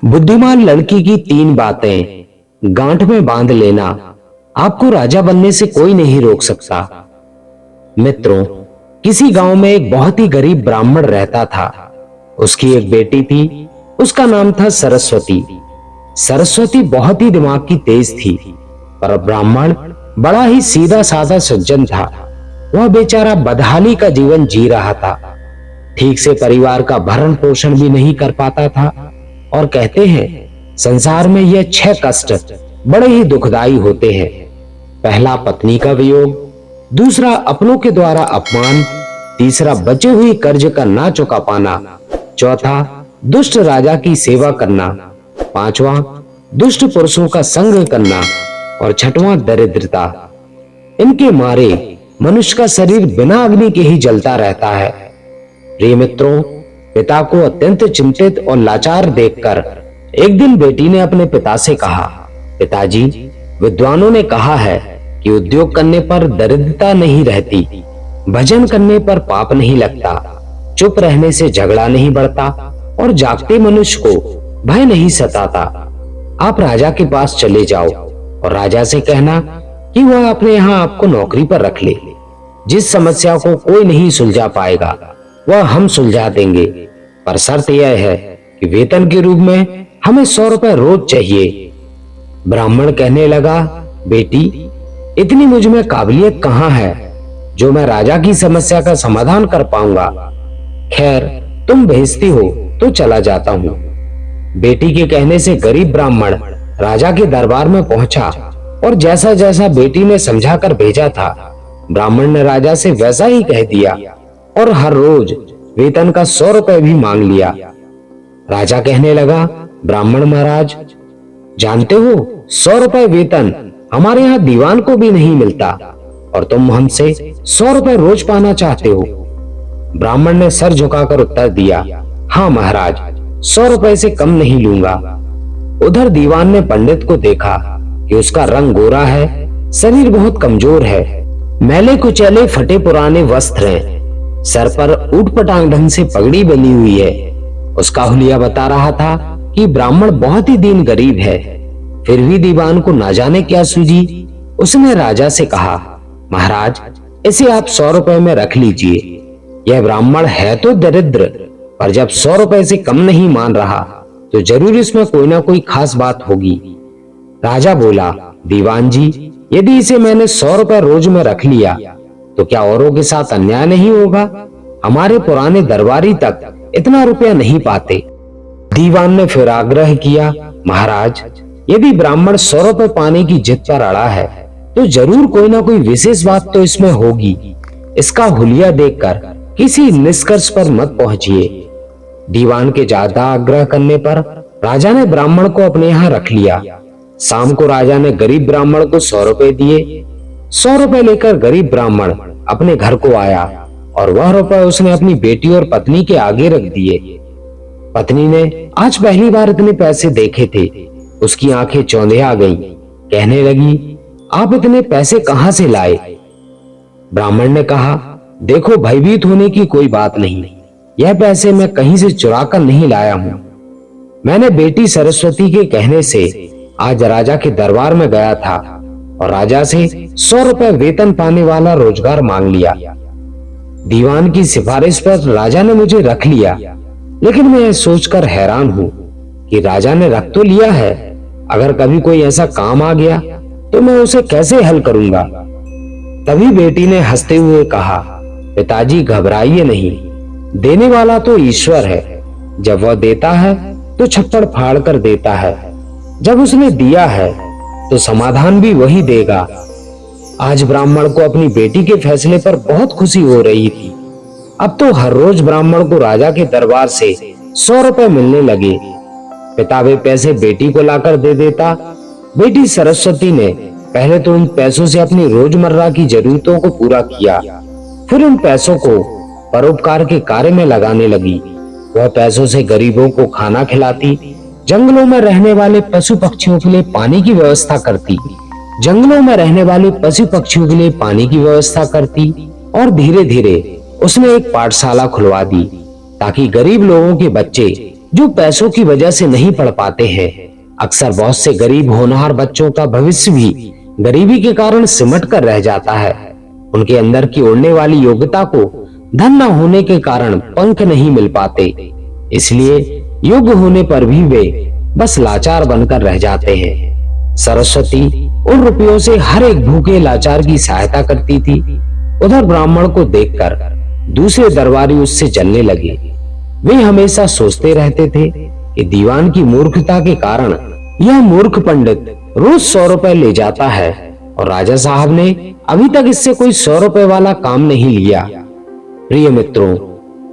बुद्धिमान लड़की की 3 बातें गांठ में बांध लेना। आपको राजा बनने से कोई नहीं रोक सकता। मित्रों, किसी गांव में एक बहुत ही गरीब ब्राह्मण रहता था। उसकी एक बेटी थी, उसका नाम था सरस्वती। सरस्वती बहुत ही दिमाग की तेज थी, पर ब्राह्मण बड़ा ही सीधा साधा सज्जन था। वह बेचारा बदहाली का जीवन जी रहा था। ठीक से परिवार का भरण पोषण भी नहीं कर पाता था। और कहते हैं, संसार में यह 6 कष्ट बड़े ही दुखदाई होते हैं। पहला पत्नी का वियोग, दूसरा अपनों के द्वारा अपमान, तीसरा बचे हुए कर्ज का ना चुका पाना, चौथा दुष्ट राजा की सेवा करना, पांचवा दुष्ट पुरुषों का संग करना और छठवां दरिद्रता। इनके मारे मनुष्य का शरीर बिना अग्नि के ही जलता रहता है। प्रिय मित्रों, पिता को अत्यंत चिंतित और लाचार देखकर एक दिन बेटी ने अपने पिता से कहा, पिताजी, विद्वानों ने कहा है कि उद्योग करने पर दरिद्रता नहीं रहती, भजन करने पर पाप नहीं लगता, चुप रहने से झगड़ा नहीं बढ़ता और जागते मनुष्य को भय नहीं सताता। आप राजा के पास चले जाओ और राजा से कहना कि वह अपने यहाँ आपको नौकरी पर रख ले। जिस समस्या को कोई नहीं सुलझा पाएगा वह हम सुलझा देंगे, पर शर्त यह है कि वेतन के रूप में हमें 100 रुपए रोज चाहिए। ब्राह्मण कहने लगा, बेटी, इतनी मुझ में काबिलियत कहाँ है जो मैं राजा की समस्या का समाधान कर पाऊंगा। खैर, तुम भेजती हो तो चला जाता हूँ। बेटी के कहने से गरीब ब्राह्मण राजा के दरबार में पहुंचा और जैसा जैसा बेटी ने समझाकर भेजा था, ब्राह्मण ने राजा से वैसा ही कह दिया और हर रोज वेतन का 100 रुपए भी मांग लिया। राजा कहने लगा, ब्राह्मण महाराज, जानते हो 100 रुपए वेतन हमारे यहाँ दीवान को भी नहीं मिलता और तुम हमसे 100 रुपए रोज पाना चाहते हो। ब्राह्मण ने सर झुकाकर उत्तर दिया, हाँ महाराज, 100 रुपए से कम नहीं लूंगा। उधर दीवान ने पंडित को देखा कि उसका रंग गोरा है, शरीर बहुत कमजोर है, मैले कुचैले फटे पुराने वस्त्र हैं, सर पर ऊटपटांग ढंग से पगड़ी बनी हुई है। उसका हुलिया बता रहा था कि ब्राह्मण बहुत ही दीन गरीब है। फिर भी दीवान को ना जाने क्या सूझी। उसने राजा से कहा, महाराज, इसे आप 100 रुपए में रख लीजिए। यह ब्राह्मण है तो दरिद्र, पर जब 100 रुपए से कम नहीं मान रहा तो जरूर इसमें कोई ना कोई खास बात होगी। राजा बोला, दीवान जी, यदि इसे मैंने 100 रुपए रोज में रख लिया तो क्या औरों के साथ अन्याय नहीं होगा? हमारे पुराने दरबारी तक इतना रुपया नहीं पाते। दीवान ने फिर आग्रह किया, महाराज, यदि ब्राह्मण 100 रुपए पाने की जिद पर अड़ा है तो जरूर कोई ना कोई विशेष बात तो इसमें होगी। इसका हुलिया देखकर किसी निष्कर्ष पर मत पहुंचिए। दीवान के ज्यादा आग्रह करने पर राजा ने ब्राह्मण को अपने यहाँ रख लिया। शाम को राजा ने गरीब ब्राह्मण को 100 रुपए दिए। 100 रुपए लेकर गरीब ब्राह्मण अपने घर को आया और वह रुपए उसने अपनी बेटी और पत्नी के आगे रख दिए। पत्नी ने आज पहली बार इतने पैसे देखे थे। उसकी आंखें चौंधे आ गईं। कहने लगी, आप इतने पैसे कहां से लाए? ब्राह्मण ने कहा, देखो, भयभीत होने की कोई बात नहीं, यह पैसे मैं कहीं से चुरा कर नहीं लाया हूं। मैंने बेटी सरस्वती के कहने से आज राजा के दरबार में गया था और राजा से 100 रुपए वेतन पाने वाला रोजगार मांग लिया। दीवान की सिफारिश पर राजा ने मुझे रख लिया, लेकिन मैं यह सोचकर हैरान हूं कि राजा ने रख तो लिया है, अगर कभी कोई ऐसा काम आ गया तो मैं उसे कैसे हल करूंगा? तभी बेटी ने हंसते हुए कहा, पिताजी, घबराइए नहीं, देने वाला तो ईश्वर है। जब वह देता है तो छप्पड़ फाड़ कर देता है, जब उसने दिया है तो समाधान भी वही देगा। आज ब्राह्मण को अपनी बेटी के फैसले पर बहुत खुशी हो रही थी। अब तो हर रोज ब्राह्मण को राजा के दरबार से 100 रुपए मिलने लगे। पिता वे पैसे बेटी को लाकर दे देता। बेटी सरस्वती ने पहले तो उन पैसों से अपनी रोजमर्रा की जरूरतों को पूरा किया, फिर उन पैसों को परोपकार के कार्य में लगाने लगी। वह पैसों से गरीबों को खाना खिलाती, जंगलों में रहने वाले पशु पक्षियों के लिए पानी की व्यवस्था करती और धीरे धीरे उसने एक पाठशाला खुलवा दी ताकि गरीब लोगों के बच्चे जो पैसों की वजह से नहीं पढ़ पाते हैं। अक्सर बहुत से गरीब होनहार बच्चों का भविष्य भी गरीबी के कारण सिमट कर रह जाता है। उनके अंदर की उड़ने वाली योग्यता को धन न होने के कारण पंख नहीं मिल पाते, इसलिए योग्य होने पर भी वे बस लाचार बनकर रह जाते हैं। सरस्वती उन रुपयों से हर एक भूखे लाचार की सहायता करती थी। उधर ब्राह्मण को देखकर दूसरे दरबारी उससे जलने लगे। वे हमेशा सोचते रहते थे कि दीवान की मूर्खता के कारण यह मूर्ख पंडित रोज 100 रुपए ले जाता है और राजा साहब ने अभी तक इससे कोई 100 रुपए वाला काम नहीं लिया। प्रिय मित्रों,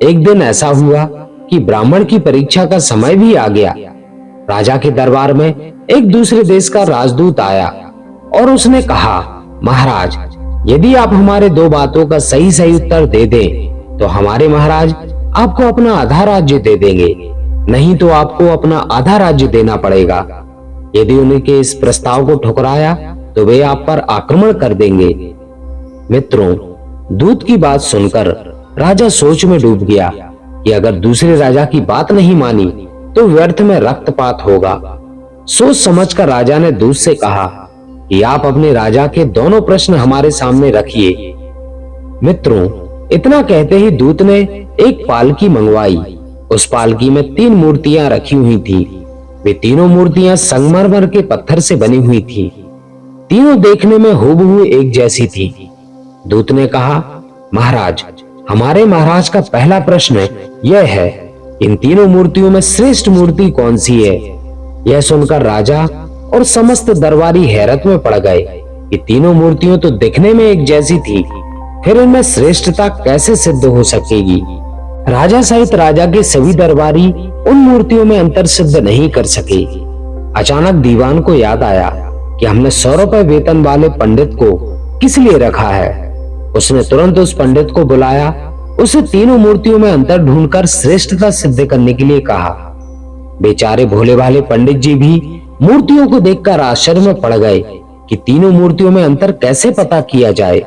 एक दिन ऐसा हुआ कि ब्राह्मण की परीक्षा का समय भी आ गया। राजा के दरबार में एक दूसरे देश का राजदूत आया और उसने कहा, महाराज, यदि आप हमारे 2 बातों का सही सही उत्तर दे दें तो हमारे महाराज आपको अपना आधा राज्य दे देंगे, नहीं तो आपको अपना आधा राज्य देना पड़ेगा। यदि उनके इस प्रस्ताव को ठुकराया तो वे आप पर आक्रमण कर देंगे। मित्रों, दूत की बात सुनकर राजा सोच में डूब गया कि अगर दूसरे राजा की बात नहीं मानी तो व्यर्थ में रक्तपात होगा। सोच समझकर राजा ने दूत से कहा कि आप अपने राजा के दोनों प्रश्न हमारे सामने रखिए। मित्रों, इतना कहते ही दूत ने एक पालकी मंगवाई। उस पालकी में 3 मूर्तियां रखी हुई थी। वे तीनों मूर्तियां संगमरमर के पत्थर से बनी हुई थी। तीनों देखने में हूबहू एक जैसी थी। दूत ने कहा, महाराज, हमारे महाराज का पहला प्रश्न यह है, इन तीनों मूर्तियों में श्रेष्ठ मूर्ति कौन सी है? यह सुनकर राजा और समस्त दरबारी हैरत में पड़ गए कि तीनों मूर्तियों तो दिखने में एक जैसी थी, फिर इनमें श्रेष्ठता कैसे सिद्ध हो सकेगी? राजा सहित राजा के सभी दरबारी उन मूर्तियों में अंतर सिद्ध नहीं कर सके। अचानक दीवान को याद आया कि हमने 100 रुपए वेतन वाले पंडित को किस लिए रखा है। उसने तुरंत उस पंडित को बुलाया, उसे तीनों मूर्तियों में अंतर ढूंढकर श्रेष्ठता सिद्ध करने के लिए कहा। बेचारे भोले भाले पंडित जी भी मूर्तियों को देखकर आश्चर्य में पड़ गए कि तीनों मूर्तियों में अंतर कैसे पता किया जाए।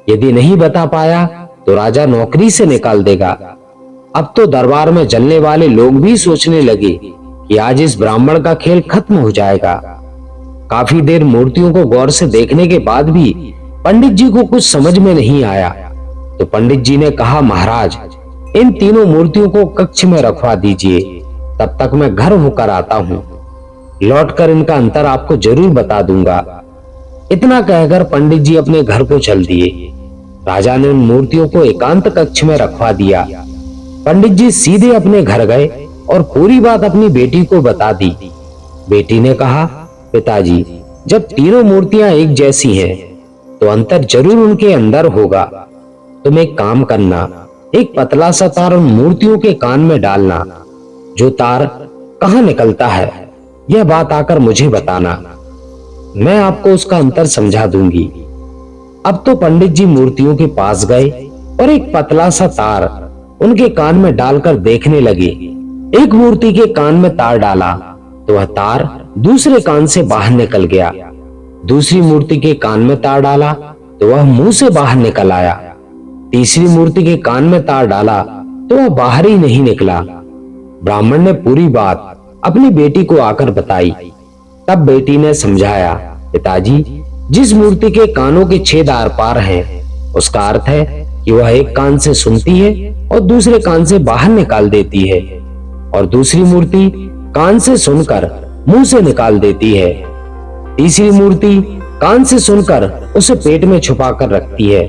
यदि नहीं बता पाया तो राजा नौकरी से निकाल देगा। अब तो दरबार में जलने वाले लोग भी सोचने लगे कि आज इस ब्राह्मण का खेल खत्म हो जाएगा। काफी देर मूर्तियों को गौर से देखने के बाद भी पंडित जी को कुछ समझ में नहीं आया, तो पंडित जी ने कहा, महाराज, इन तीनों मूर्तियों को कक्ष में रखवा दीजिए, तब तक मैं घर होकर आता हूँ। लौटकर इनका अंतर आपको जरूर बता दूंगा। इतना कहकर पंडित जी अपने घर को चल दिए। राजा ने उन मूर्तियों को एकांत कक्ष में रखवा दिया। पंडित जी सीधे अपने घर गए और पूरी बात अपनी बेटी को बता दी। बेटी ने कहा, पिताजी, जब तीनों मूर्तियां एक जैसी हैं, तो अंतर जरूर उनके अंदर होगा। तुम एक काम करना, एक पतला सा तार उन मूर्तियों के कान में डालना। जो तार कहाँ निकलता है, यह बात आकर मुझे बताना, मैं आपको उसका अंतर समझा दूंगी। अब तो पंडित जी मूर्तियों के पास गए और एक पतला सा तार उनके कान में डालकर देखने लगे। एक मूर्ति के कान में तार डाला तो वह तार दूसरे कान से बाहर निकल गया। दूसरी मूर्ति के कान में तार डाला तो वह मुंह से बाहर निकल आया। तीसरी मूर्ति के कान में तार डाला तो वह बाहर ही नहीं निकला। ब्राह्मण ने पूरी बात अपनी बेटी को आकर बताई। तब बेटी ने समझाया, पिताजी, जिस मूर्ति के कानों के 6 आर पार हैं, उसका अर्थ है कि वह एक कान से सुनती है और दूसरे कान से बाहर निकाल देती है, और दूसरी मूर्ति कान से सुनकर मुंह से निकाल देती है। तीसरी मूर्ति कान से सुनकर उसे पेट में छुपा कर रखती है।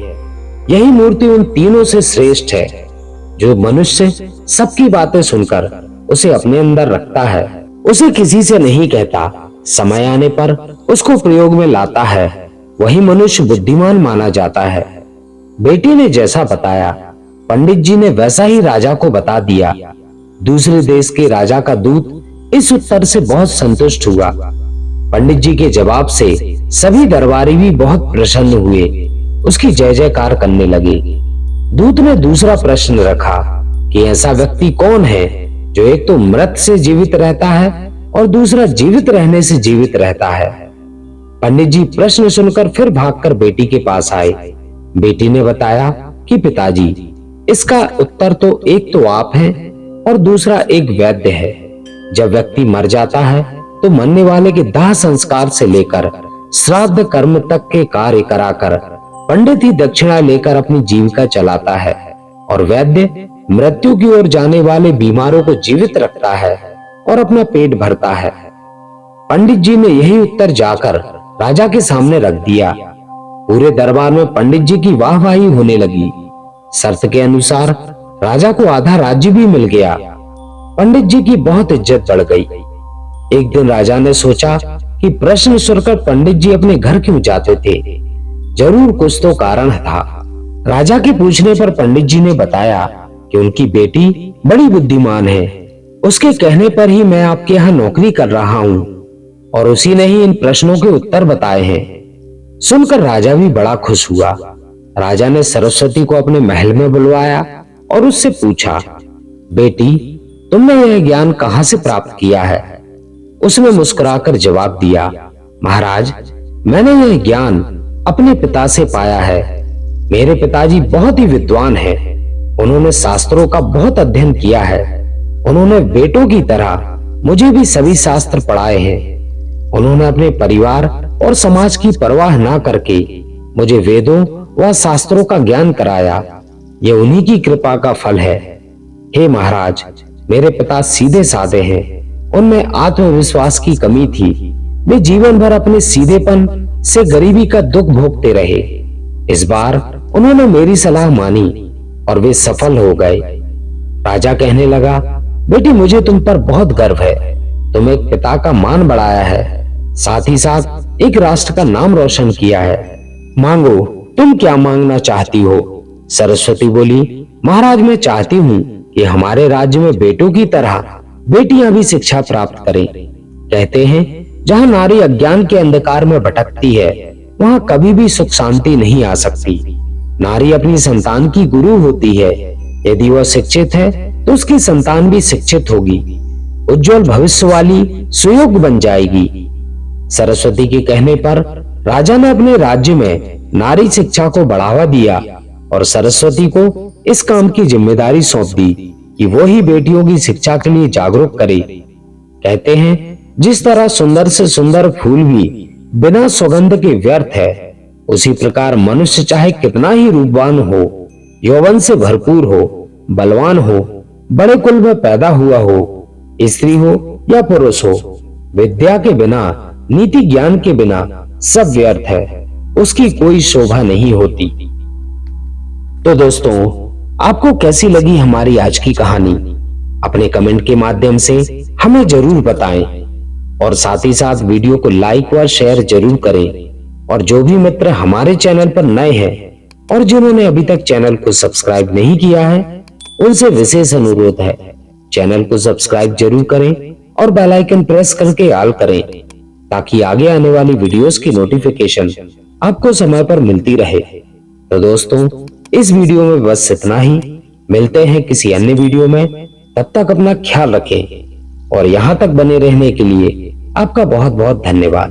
यही मूर्ति उन तीनों से श्रेष्ठ है। जो मनुष्य सबकी बातें सुनकर उसे अपने अंदर रखता है, उसे किसी से नहीं कहता, समय आने पर उसको प्रयोग में लाता है, वही मनुष्य बुद्धिमान माना जाता है। बेटी ने जैसा बताया, पंडित जी ने वैसा ही राजा को बता दिया। दूसरे देश के राजा का दूत इस उत्तर से बहुत संतुष्ट हुआ। पंडित जी के जवाब से सभी दरबारी भी बहुत प्रसन्न हुए, उसकी जय जयकार करने लगे। दूत ने दूसरा प्रश्न रखा कि ऐसा व्यक्ति कौन है जो एक तो मृत से जीवित रहता है और दूसरा जीवित रहने से जीवित रहता है। पंडित जी प्रश्न सुनकर फिर भागकर बेटी के पास आए। बेटी ने बताया कि पिताजी, इसका उत्तर तो एक तो आप हैं और दूसरा एक वैद्य है। जब व्यक्ति मर जाता है तो मरने वाले के दाह संस्कार से लेकर श्राद्ध कर्म तक के कार्य कराकर पंडित ही दक्षिणा लेकर अपनी जीविका चलाता है और वैद्य मृत्यु की ओर जाने वाले बीमारों को जीवित रखता है और अपना पेट भरता है। पंडित जी ने यही उत्तर जाकर राजा के सामने रख दिया। पूरे दरबार में पंडित जी की वाहवाही होने लगी। शर्त के अनुसार राजा को आधा राज्य भी मिल गया। पंडित जी की बहुत इज्जत बढ़ गई। एक दिन राजा ने सोचा कि प्रश्न सुनकर पंडित जी अपने घर क्यों जाते थे। जरूर कुछ तो कारण था। राजा के पूछने पर पंडित जी ने बताया कि उनकी बेटी बड़ी बुद्धिमान है। उसके कहने पर ही मैं आपके यहाँ नौकरी कर रहा हूँ और उसी ने ही इन प्रश्नों के उत्तर बताए हैं। सुनकर राजा भी बड़ा खुश हुआ। राजा ने सरस्वती को अपने महल में बुलवाया और उससे पूछा, बेटी तुमने यह ज्ञान कहाँ से प्राप्त किया है? उसने मुस्कुराकर जवाब दिया, महाराज मैंने यह ज्ञान अपने पिता से पाया है। मेरे पिताजी बहुत ही विद्वान हैं। उन्होंने शास्त्रों का बहुत अध्ययन किया है। उन्होंने बेटों की तरह मुझे भी सभी शास्त्र पढ़ाए हैं। उन्होंने अपने परिवार और समाज की परवाह ना करके मुझे वेदों व शास्त्रों का ज्ञान कराया। ये उन्हीं की कृपा का फल है। हे महाराज, मेरे पिता सीधे साधे हैं। उनमें आत्मविश्वास की कमी थी। वे जीवन भर अपने सीधेपन से गरीबी का दुख भोगते रहे। इस बार उन्होंने मेरी सलाह मानी और वे सफल हो गए। राजा कहने लगा, बेटी मुझे तुम पर बहुत गर्व है। तुम एक पिता का मान बढ़ाया है, साथ ही साथ एक राष्ट्र का नाम रोशन किया है। मांगो, तुम क्या मांगना चाहती हो? सरस्वती बोली, महाराज मैं चाहती हूँ कि हमारे राज्य में बेटों की तरह बेटियां भी शिक्षा प्राप्त करें। कहते हैं जहाँ नारी अज्ञान के अंधकार में भटकती है वहाँ कभी भी सुख शांति नहीं आ सकती। नारी अपनी संतान की गुरु होती है। यदि वह शिक्षित है तो उसकी संतान भी शिक्षित होगी, उज्जवल भविष्य वाली सुयोग बन जाएगी। सरस्वती के कहने पर राजा ने अपने राज्य में नारी शिक्षा को बढ़ावा दिया और सरस्वती को इस काम की जिम्मेदारी सौंप दी कि वो ही बेटियों की शिक्षा के लिए जागरूक करे। कहते हैं जिस तरह सुंदर से सुंदर फूल भी बिना सुगंध के व्यर्थ है, उसी प्रकार मनुष्य चाहे कितना ही रूपवान हो, यौवन से भरपूर हो, बलवान हो, बड़े कुल में पैदा हुआ हो, स्त्री हो या पुरुष हो, विद्या के बिना, नीति ज्ञान के बिना सब व्यर्थ है। उसकी कोई शोभा नहीं होती। तो दोस्तों, आपको कैसी लगी हमारी आज की कहानी? अपने कमेंट के माध्यम से हमें जरूर बताएं और साथ ही साथ वीडियो को लाइक व शेयर जरूर करें। और जो भी मित्र हमारे चैनल पर नए हैं और जिन्होंने अभी तक चैनल को सब्सक्राइब नहीं किया है, उनसे विशेष अनुरोध है चैनल को सब्सक्राइब जरूर करें और बेल आइकन प्रेस करके ऑल करें ताकि आगे आने वाली वीडियोस की नोटिफिकेशन आपको समय पर मिलती रहे। तो दोस्तों, इस वीडियो में बस इतना ही। मिलते हैं किसी अन्य वीडियो में। तब तक अपना ख्याल रखें और यहाँ तक बने रहने के लिए आपका बहुत बहुत धन्यवाद।